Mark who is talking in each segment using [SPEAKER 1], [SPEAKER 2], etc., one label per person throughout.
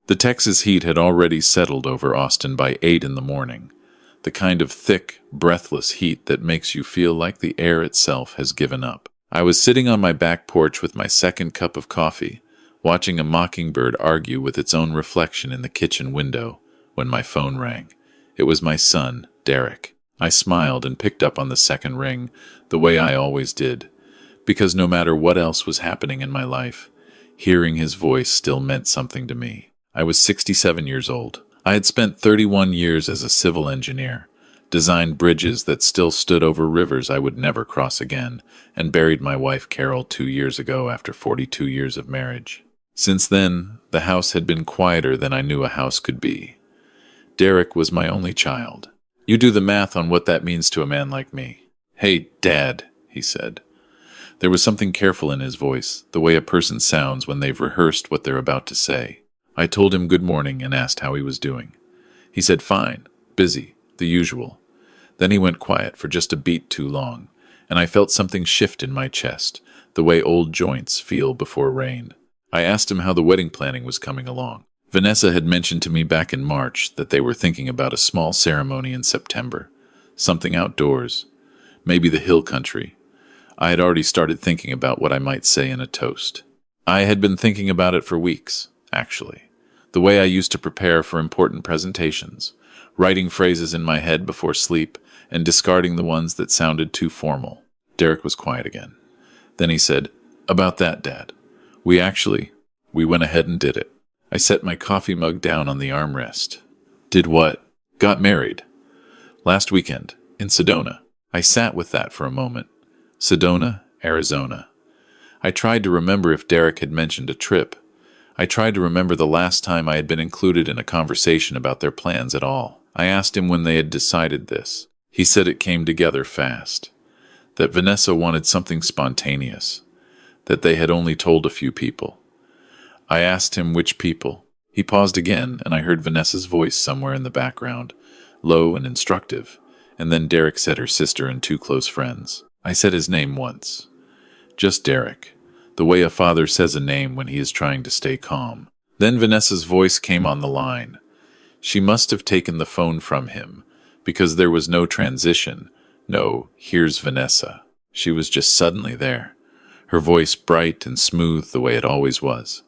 [SPEAKER 1] The Texas heat had already settled over Austin by 8 in the morning, the kind of thick, breathless heat that makes you feel like the air itself has given up. I was sitting on my back porch with my second cup of coffee, watching a mockingbird argue with its own reflection in the kitchen window, when my phone rang. It was my son, Derek. I smiled and picked up on the second ring, the way I always did, because no matter what else was happening in my life, hearing his voice still meant something to me. I was 67 years old. I had spent 31 years as a civil engineer, designed bridges that still stood over rivers I would never cross again, and buried my wife Carol 2 years ago after 42 years of marriage. Since then, the house had been quieter than I knew a house could be. Derek was my only child. You do the math on what that means to a man like me. "Hey, Dad," he said. There was something careful in his voice, the way a person sounds when they've rehearsed what they're about to say. I told him good morning and asked how he was doing. He said fine, busy, the usual. Then he went quiet for just a beat too long, and I felt something shift in my chest, the way old joints feel before rain. I asked him how the wedding planning was coming along. Vanessa had mentioned to me back in March that they were thinking about a small ceremony in September, something outdoors, maybe the hill country. I had already started thinking about what I might say in a toast. I had been thinking about it for weeks, actually. The way I used to prepare for important presentations, writing phrases in my head before sleep and discarding the ones that sounded too formal. Derek was quiet again. Then he said, "About that, Dad. We went ahead and did it." I set my coffee mug down on the armrest. Did what? Got married. Last weekend, in Sedona. I sat with that for a moment. Sedona, Arizona. I tried to remember if Derek had mentioned a trip. I tried to remember the last time I had been included in a conversation about their plans at all. I asked him when they had decided this. He said it came together fast. That Vanessa wanted something spontaneous. That they had only told a few people. I asked him which people. He paused again, and I heard Vanessa's voice somewhere in the background, low and instructive, and then Derek said her sister and 2 close friends. I said his name once. Just Derek. The way a father says a name when he is trying to stay calm. Then Vanessa's voice came on the line. She must have taken the phone from him, because there was no transition. No, "Here's Vanessa." She was just suddenly there. Her voice bright and smooth the way it always was.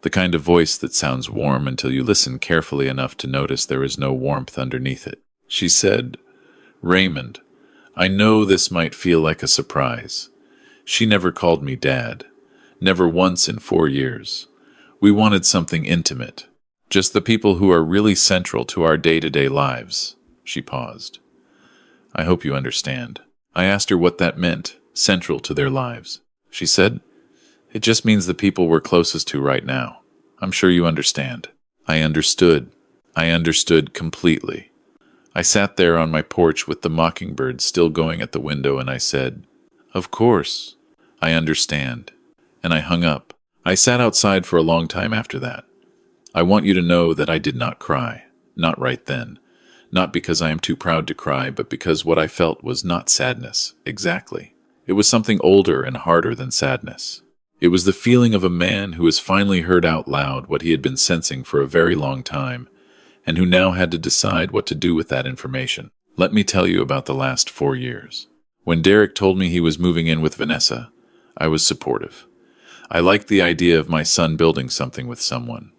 [SPEAKER 1] The kind of voice that sounds warm until you listen carefully enough to notice there is no warmth underneath it. She said, "Raymond, I know this might feel like a surprise. She never called me Dad. Never once in 4 years. We wanted something intimate. Just the people who are really central to our day-to-day lives." She paused. "I hope you understand." I asked her what that meant, central to their lives. She said, "It just means the people we're closest to right now. I'm sure you understand." I understood. I understood completely. I sat there on my porch with the mockingbird still going at the window, and I said, "Of course, I understand." And I hung up. I sat outside for a long time after that. I want you to know that I did not cry. Not right then. Not because I am too proud to cry, but because what I felt was not sadness. Exactly. It was something older and harder than sadness. It was the feeling of a man who has finally heard out loud what he had been sensing for a very long time, and who now had to decide what to do with that information. Let me tell you about the last 4 years. When Derek told me he was moving in with Vanessa, I was supportive. I liked the idea of my son building something with someone.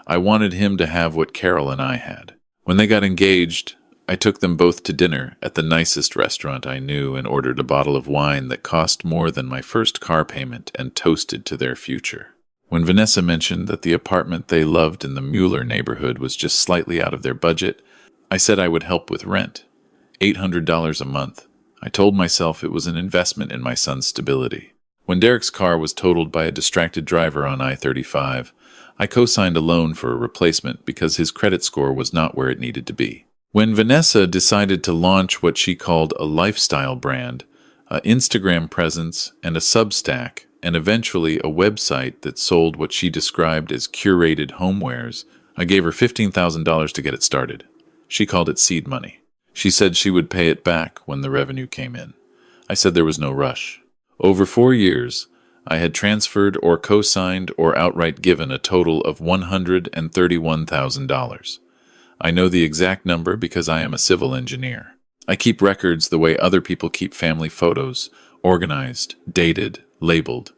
[SPEAKER 1] I wanted him to have what Carol and I had. When they got engaged, I took them both to dinner at the nicest restaurant I knew and ordered a bottle of wine that cost more than my first car payment and toasted to their future. When Vanessa mentioned that the apartment they loved in the Mueller neighborhood was just slightly out of their budget, I said I would help with rent. $800 a month. I told myself it was an investment in my son's stability. When Derek's car was totaled by a distracted driver on I-35, I co-signed a loan for a replacement because his credit score was not where it needed to be. When Vanessa decided to launch what she called a lifestyle brand, an Instagram presence, and a Substack, and eventually a website that sold what she described as curated homewares, I gave her $15,000 to get it started. She called it seed money. She said she would pay it back when the revenue came in. I said there was no rush. Over 4 years, I had transferred or co-signed or outright given a total of $131,000. I know the exact number because I am a civil engineer. I keep records the way other people keep family photos, organized, dated, labeled.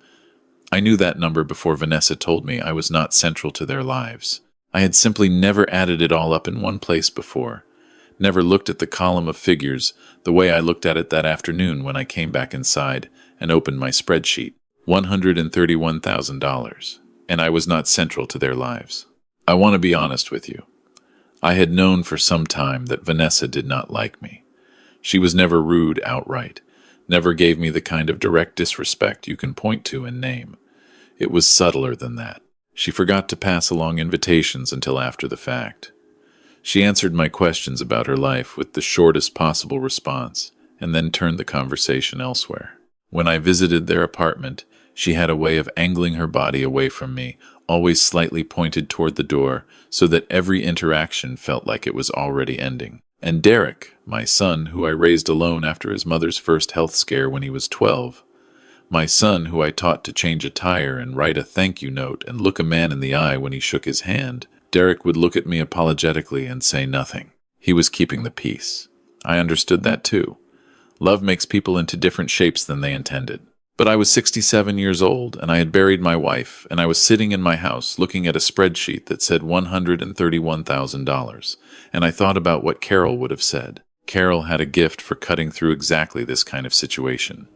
[SPEAKER 1] I knew that number before Vanessa told me I was not central to their lives. I had simply never added it all up in one place before, never looked at the column of figures the way I looked at it that afternoon when I came back inside and opened my spreadsheet. $131,000, and I was not central to their lives. I want to be honest with you. I had known for some time that Vanessa did not like me. She was never rude outright, never gave me the kind of direct disrespect you can point to and name. It was subtler than that. She forgot to pass along invitations until after the fact. She answered my questions about her life with the shortest possible response, and then turned the conversation elsewhere. When I visited their apartment, she had a way of angling her body away from me, always slightly pointed toward the door, so that every interaction felt like it was already ending. And Derek, my son, who I raised alone after his mother's first health scare when he was 12, my son, who I taught to change a tire and write a thank you note and look a man in the eye when he shook his hand, Derek would look at me apologetically and say nothing. He was keeping the peace. I understood that too. Love makes people into different shapes than they intended. But I was 67 years old, and I had buried my wife, and I was sitting in my house looking at a spreadsheet that said $131,000, and I thought about what Carol would have said. Carol had a gift for cutting through exactly this kind of situation.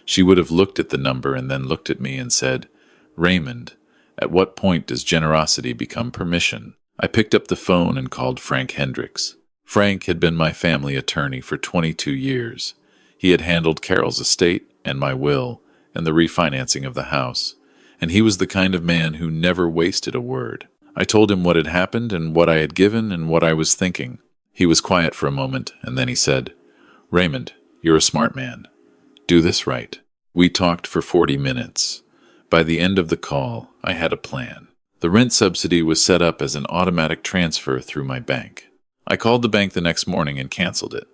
[SPEAKER 1] She would have looked at the number and then looked at me and said, "Raymond, at what point does generosity become permission?" I picked up the phone and called Frank Hendricks. Frank had been my family attorney for 22 years. He had handled Carol's estate and my will and the refinancing of the house, and he was the kind of man who never wasted a word. I told him what had happened and what I had given and what I was thinking. He was quiet for a moment, and then he said, "Raymond, you're a smart man. Do this right." We talked for 40 minutes. By the end of the call, I had a plan. The rent subsidy was set up as an automatic transfer through my bank. I called the bank the next morning and canceled it.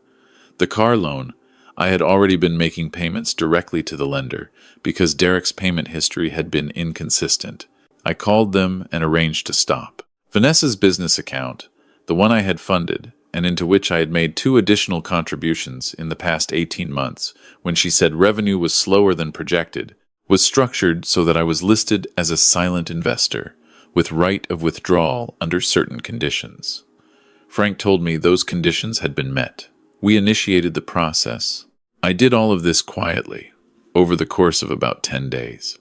[SPEAKER 1] The car loan, I had already been making payments directly to the lender because Derek's payment history had been inconsistent. I called them and arranged to stop. Vanessa's business account, the one I had funded, and into which I had made 2 additional contributions in the past 18 months when she said revenue was slower than projected, was structured so that I was listed as a silent investor, with right of withdrawal under certain conditions. Frank told me those conditions had been met. We initiated the process. I did all of this quietly, over the course of about 10 days.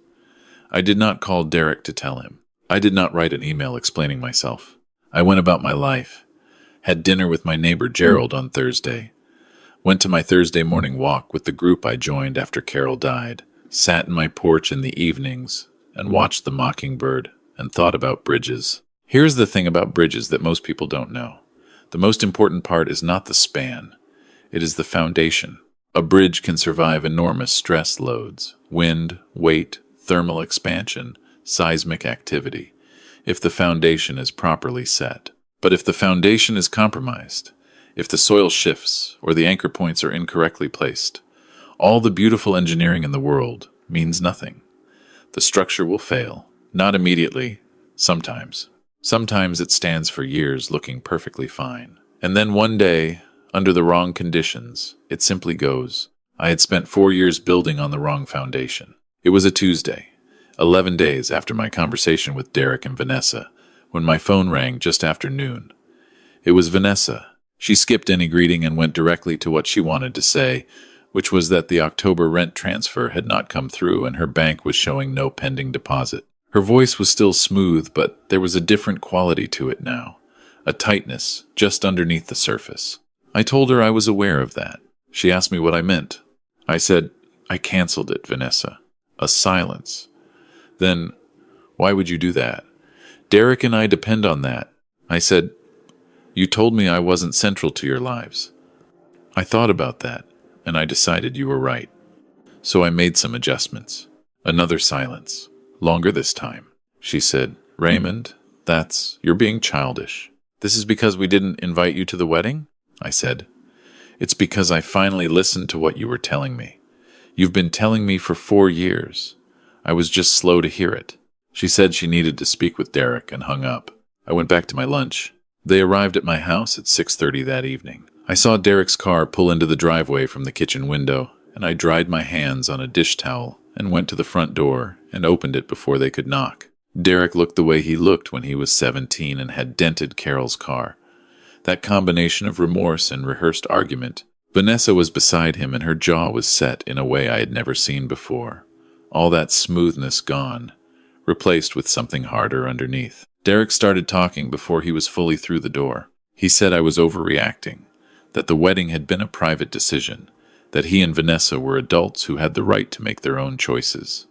[SPEAKER 1] I did not call Derek to tell him. I did not write an email explaining myself. I went about my life, had dinner with my neighbor Gerald on Thursday, went to my Thursday morning walk with the group I joined after Carol died, sat in my porch in the evenings, and watched the mockingbird, and thought about bridges. Here's the thing about bridges that most people don't know. The most important part is not the span. It is the foundation. A bridge can survive enormous stress loads, wind, weight, thermal expansion, seismic activity, if the foundation is properly set. But if the foundation is compromised, if the soil shifts or the anchor points are incorrectly placed, all the beautiful engineering in the world means nothing. The structure will fail, not immediately, sometimes. Sometimes it stands for years looking perfectly fine. And then one day, under the wrong conditions, it simply goes. I had spent 4 years building on the wrong foundation. It was a Tuesday, 11 days after my conversation with Derek and Vanessa, when my phone rang just after noon. It was Vanessa. She skipped any greeting and went directly to what she wanted to say, which was that the October rent transfer had not come through and her bank was showing no pending deposit. Her voice was still smooth, but there was a different quality to it now, a tightness just underneath the surface. I told her I was aware of that. She asked me what I meant. I said, "I canceled it, Vanessa." A silence. Then, "Why would you do that?" "Derek and I depend on that." I said, "You told me I wasn't central to your lives." "I thought about that, and I decided you were right. So I made some adjustments." Another silence. Longer this time. She said, "Raymond, you're being childish. This is because we didn't invite you to the wedding?" I said, "It's because I finally listened to what you were telling me. You've been telling me for 4 years. I was just slow to hear it. She said she needed to speak with Derek and hung up. I went back to my lunch. They arrived at my house at 6:30 that evening. I saw Derek's car pull into the driveway from the kitchen window, and I dried my hands on a dish towel and went to the front door and opened it before they could knock. Derek looked the way he looked when he was 17 and had dented Carol's car. That combination of remorse and rehearsed argument. Vanessa was beside him and her jaw was set in a way I had never seen before. All that smoothness gone, replaced with something harder underneath. Derek started talking before he was fully through the door. He said I was overreacting, that the wedding had been a private decision, that he and Vanessa were adults who had the right to make their own choices,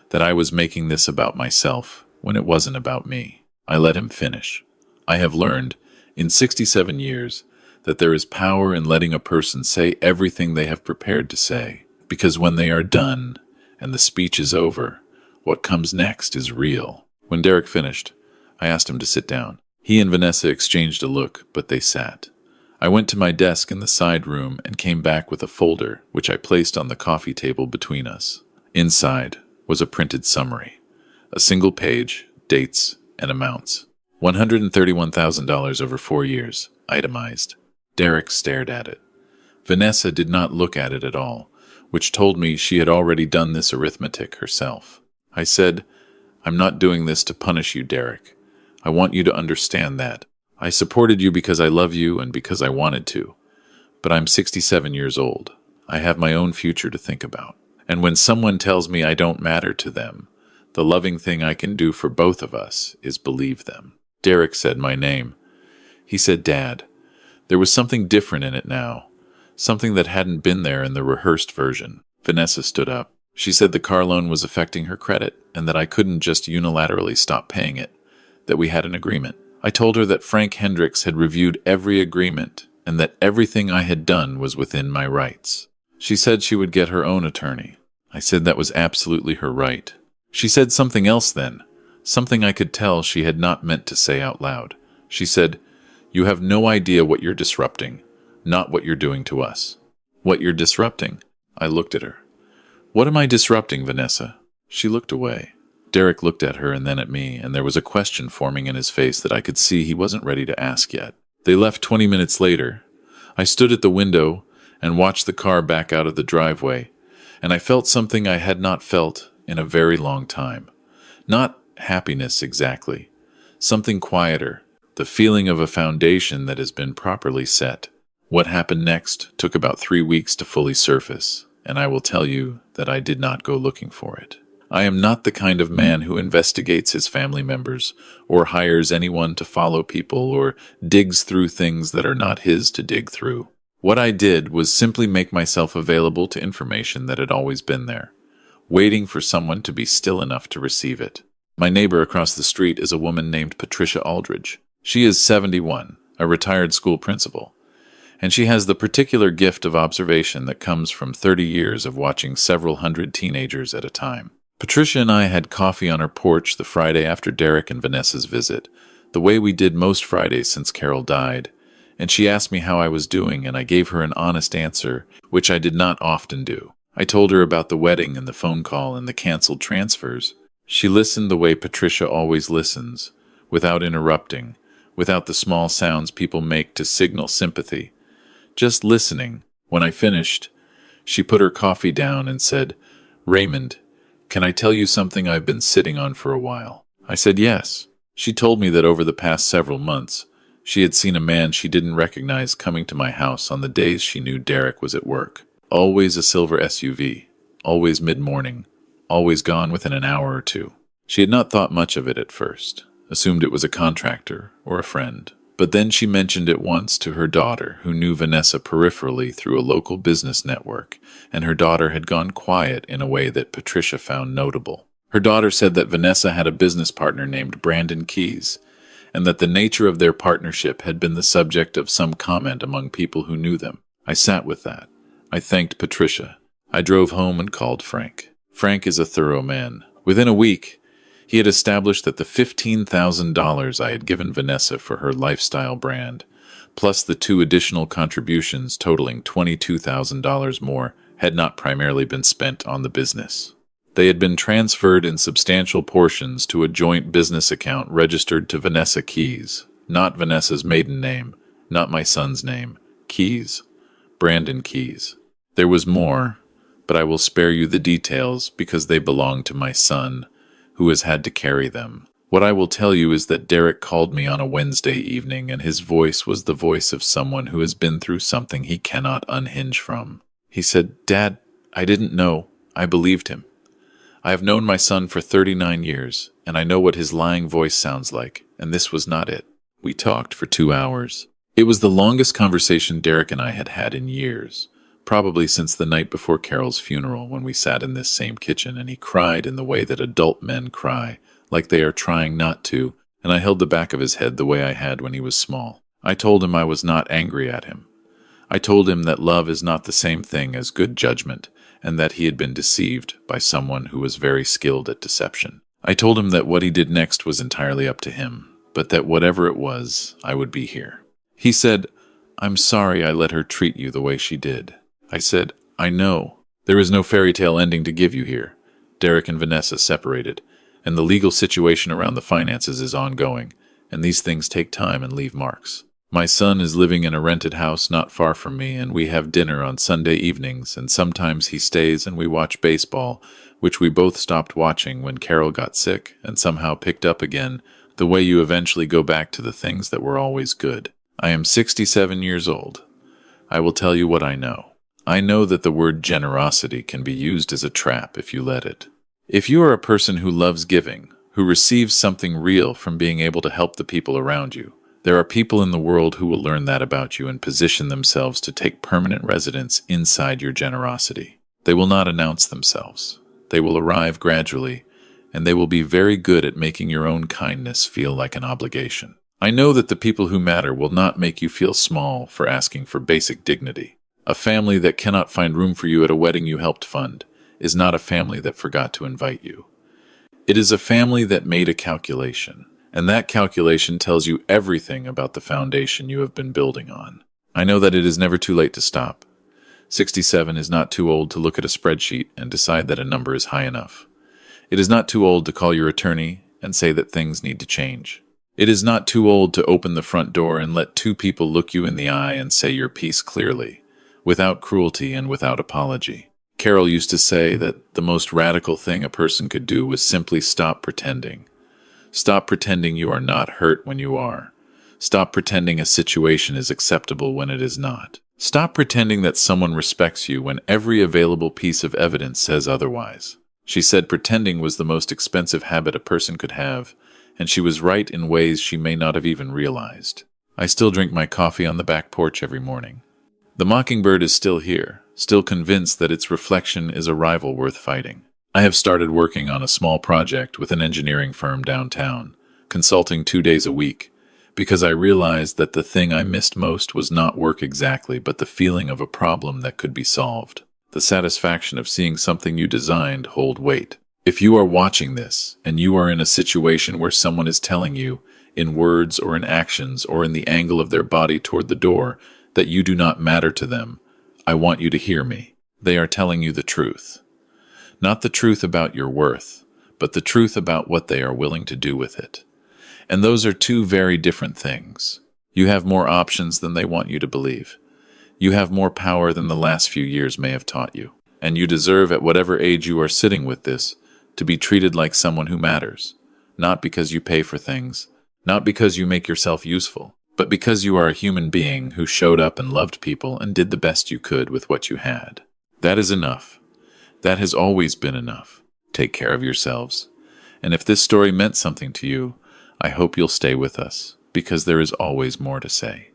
[SPEAKER 1] that I was making this about myself when it wasn't about me. I let him finish. I have learned, in 67 years, that there is power in letting a person say everything they have prepared to say, because when they are done and the speech is over, what comes next is real. When Derek finished, I asked him to sit down. He and Vanessa exchanged a look, but they sat. I went to my desk in the side room and came back with a folder, which I placed on the coffee table between us. Inside was a printed summary. A single page, dates, and amounts. $131,000 over 4 years, itemized. Derek stared at it. Vanessa did not look at it at all, which told me she had already done this arithmetic herself. I said, "I'm not doing this to punish you, Derek. I want you to understand that. I supported you because I love you and because I wanted to. But I'm 67 years old. I have my own future to think about. And when someone tells me I don't matter to them, the loving thing I can do for both of us is believe them." Derek said my name. He said, "Dad." There was something different in it now, something that hadn't been there in the rehearsed version. Vanessa stood up. She said the car loan was affecting her credit and that I couldn't just unilaterally stop paying it, that we had an agreement. I told her that Frank Hendricks had reviewed every agreement and that everything I had done was within my rights. She said she would get her own attorney. I said that was absolutely her right. She said something else then, something I could tell she had not meant to say out loud. She said, "You have no idea what you're disrupting, not what you're doing to us." "What you're disrupting?" I looked at her. "What am I disrupting, Vanessa?" She looked away. Derek looked at her and then at me, and there was a question forming in his face that I could see he wasn't ready to ask yet. They left 20 minutes later. I stood at the window and watched the car back out of the driveway, and I felt something I had not felt in a very long time. Not happiness exactly. Something quieter. The feeling of a foundation that has been properly set. What happened next took about 3 weeks to fully surface, and I will tell you that I did not go looking for it. I am not the kind of man who investigates his family members, or hires anyone to follow people, or digs through things that are not his to dig through. What I did was simply make myself available to information that had always been there, waiting for someone to be still enough to receive it. My neighbor across the street is a woman named Patricia Aldridge. She is 71, a retired school principal, and she has the particular gift of observation that comes from 30 years of watching several hundred teenagers at a time. Patricia and I had coffee on her porch the Friday after Derek and Vanessa's visit, the way we did most Fridays since Carol died, and she asked me how I was doing, and I gave her an honest answer, which I did not often do. I told her about the wedding and the phone call and the canceled transfers. She listened the way Patricia always listens, without interrupting, without the small sounds people make to signal sympathy. Just listening. When I finished, she put her coffee down and said, "Raymond, can I tell you something I've been sitting on for a while?" I said yes. She told me that over the past several months, she had seen a man she didn't recognize coming to my house on the days she knew Derek was at work. Always a silver SUV, always mid-morning, always gone within an hour or two. She had not thought much of it at first, assumed it was a contractor or a friend. But then she mentioned it once to her daughter, who knew Vanessa peripherally through a local business network, and her daughter had gone quiet in a way that Patricia found notable. Her daughter said that Vanessa had a business partner named Brandon Keyes, and that the nature of their partnership had been the subject of some comment among people who knew them. I sat with that. I thanked Patricia. I drove home and called Frank. Frank is a thorough man. Within a week, he had established that the $15,000 I had given Vanessa for her lifestyle brand, plus the 2 additional contributions totaling $22,000 more, had not primarily been spent on the business. They had been transferred in substantial portions to a joint business account registered to Vanessa Keyes, not Vanessa's maiden name, not my son's name. Keyes? Brandon Keyes. There was more, but I will spare you the details because they belong to my son, who has had to carry them. What I will tell you is that Derek called me on a Wednesday evening, and his voice was the voice of someone who has been through something he cannot unhinge from. He said, "Dad, I didn't know. I believed him. I have known my son for 39 years, and I know what his lying voice sounds like, and this was not it." We talked for 2 hours. It was the longest conversation Derek and I had had in years, probably since the night before Carol's funeral when we sat in this same kitchen and he cried in the way that adult men cry, like they are trying not to, and I held the back of his head the way I had when he was small. I told him I was not angry at him. I told him that love is not the same thing as good judgment, and that he had been deceived by someone who was very skilled at deception. I told him that what he did next was entirely up to him, but that whatever it was, I would be here. He said, "I'm sorry I let her treat you the way she did." I said, "I know. There is no fairy tale ending to give you here. Derek and Vanessa separated, and the legal situation around the finances is ongoing, and these things take time and leave marks. My son is living in a rented house not far from me, and we have dinner on Sunday evenings, and sometimes he stays and we watch baseball, which we both stopped watching when Carol got sick and somehow picked up again, the way you eventually go back to the things that were always good. I am 67 years old. I will tell you what I know. I know that the word generosity can be used as a trap if you let it. If you are a person who loves giving, who receives something real from being able to help the people around you, there are people in the world who will learn that about you and position themselves to take permanent residence inside your generosity. They will not announce themselves. They will arrive gradually, and they will be very good at making your own kindness feel like an obligation. I know that the people who matter will not make you feel small for asking for basic dignity. A family that cannot find room for you at a wedding you helped fund is not a family that forgot to invite you. It is a family that made a calculation, and that calculation tells you everything about the foundation you have been building on. I know that it is never too late to stop. 67 is not too old to look at a spreadsheet and decide that a number is high enough. It is not too old to call your attorney and say that things need to change. It is not too old to open the front door and let 2 people look you in the eye and say your piece clearly, without cruelty and without apology. Carol used to say that the most radical thing a person could do was simply stop pretending. Stop pretending you are not hurt when you are. Stop pretending a situation is acceptable when it is not. Stop pretending that someone respects you when every available piece of evidence says otherwise. She said pretending was the most expensive habit a person could have, and she was right in ways she may not have even realized. I still drink my coffee on the back porch every morning. The mockingbird is still here, still convinced that its reflection is a rival worth fighting. I have started working on a small project with an engineering firm downtown, consulting 2 days a week, because I realized that the thing I missed most was not work exactly, but the feeling of a problem that could be solved. The satisfaction of seeing something you designed hold weight. If you are watching this, and you are in a situation where someone is telling you, in words or in actions or in the angle of their body toward the door, that you do not matter to them, I want you to hear me. They are telling you the truth. Not the truth about your worth, but the truth about what they are willing to do with it. And those are 2 very different things. You have more options than they want you to believe. You have more power than the last few years may have taught you. And you deserve, at whatever age you are sitting with this, to be treated like someone who matters. Not because you pay for things, not because you make yourself useful, but because you are a human being who showed up and loved people and did the best you could with what you had. That is enough. That has always been enough. Take care of yourselves. And if this story meant something to you, I hope you'll stay with us, because there is always more to say.